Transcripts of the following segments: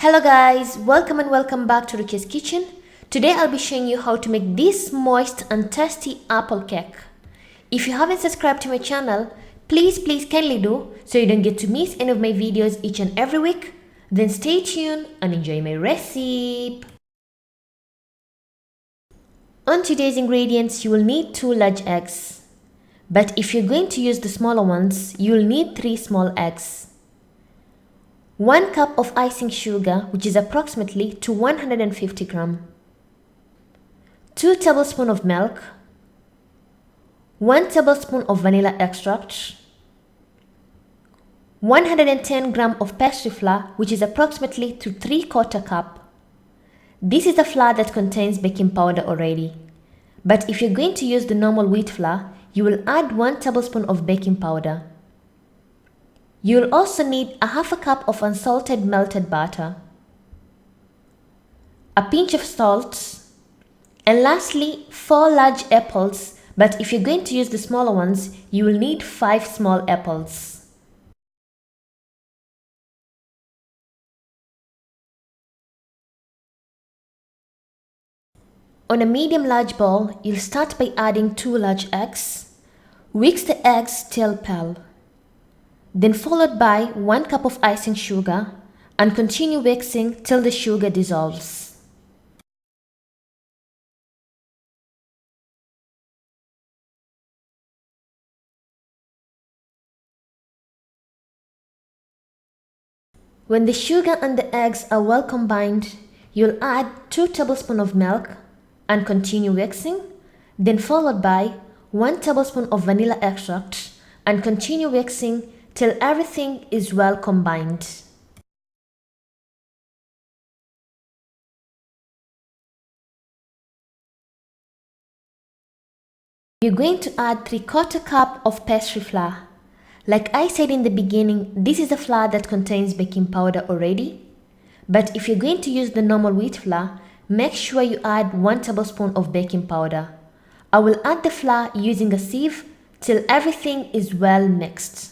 Hello guys, welcome and welcome back to Rukias kitchen. Today I'll be showing you how to make this moist and tasty apple cake. If you haven't subscribed to my channel, please kindly do so you don't get to miss any of my videos each and every week. Then stay tuned and enjoy my recipe. On today's ingredients, you will need 2 large eggs. But if you're going to use the smaller ones, you'll need 3 small eggs. 1 cup of icing sugar, which is approximately to 150 grams. 2 tablespoons of milk. 1 tablespoon of vanilla extract. 110 grams of pastry flour, which is approximately to 3/4 cup. This is the flour that contains baking powder already. But if you're going to use the normal wheat flour, you will add 1 tablespoon of baking powder. You'll also need a 1/2 cup of unsalted melted butter, a pinch of salt, and lastly 4 large apples, but if you're going to use the smaller ones, you will need 5 small apples. On a medium-large bowl, you'll start by adding 2 large eggs. Whisk the eggs till pale. Then followed by 1 cup of icing sugar and continue mixing till the sugar dissolves. When the sugar and the eggs are well combined, you'll add 2 tablespoons of milk and continue mixing, then followed by 1 tablespoon of vanilla extract and continue mixing till everything is well combined. You're going to add 3/4 cup of pastry flour. Like I said in the beginning, this is a flour that contains baking powder already. But if you're going to use the normal wheat flour, make sure you add 1 tablespoon of baking powder. I will add the flour using a sieve till everything is well mixed.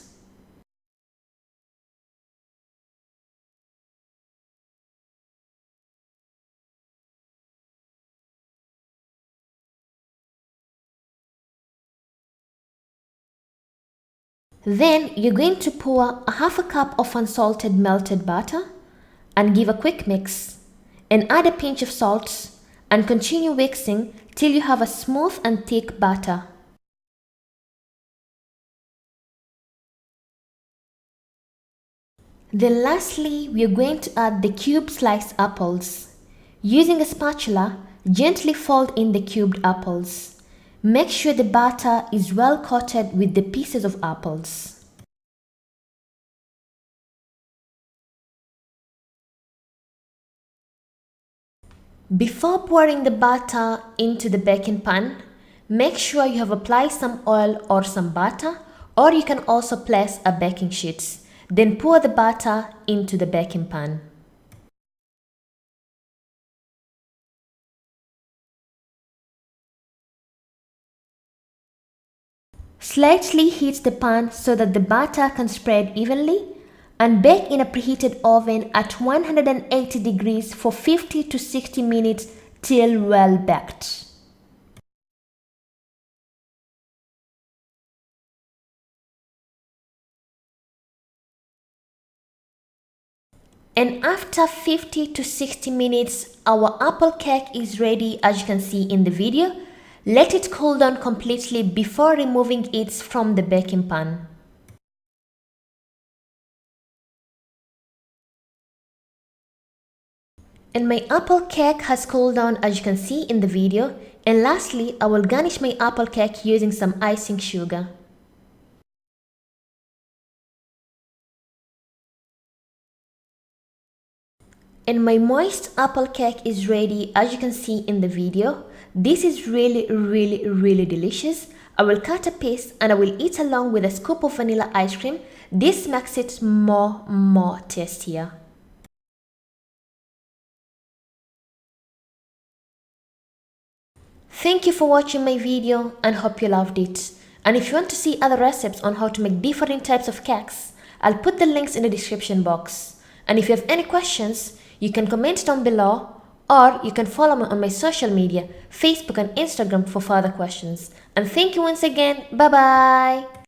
Then you're going to pour a 1/2 cup of unsalted melted butter and give a quick mix, and add a pinch of salt and continue mixing till you have a smooth and thick batter. Then lastly, we're going to add the cube sliced apples. Using a spatula, gently fold in the cubed apples. Make sure the batter is well coated with the pieces of apples. Before pouring the batter into the baking pan, make sure you have applied some oil or some butter, or you can also place a baking sheet. Then pour the batter into the baking pan. Slightly heat the pan so that the batter can spread evenly, and bake in a preheated oven at 180 degrees for 50 to 60 minutes till well baked. And after 50 to 60 minutes, our apple cake is ready, as you can see in the video. Let it cool down completely before removing it from the baking pan. And my apple cake has cooled down, as you can see in the video. And lastly, I will garnish my apple cake using some icing sugar. And my moist apple cake is ready, as you can see in the video. This is really delicious. I will cut a piece and I will eat along with a scoop of vanilla ice cream. This makes it more tastier. Thank you for watching my video and hope you loved it. And if you want to see other recipes on how to make different types of cakes, I'll put the links in the description box. And if you have any questions, You can comment down below, or you can follow me on my social media, Facebook and Instagram for further questions. And thank you once again. Bye bye.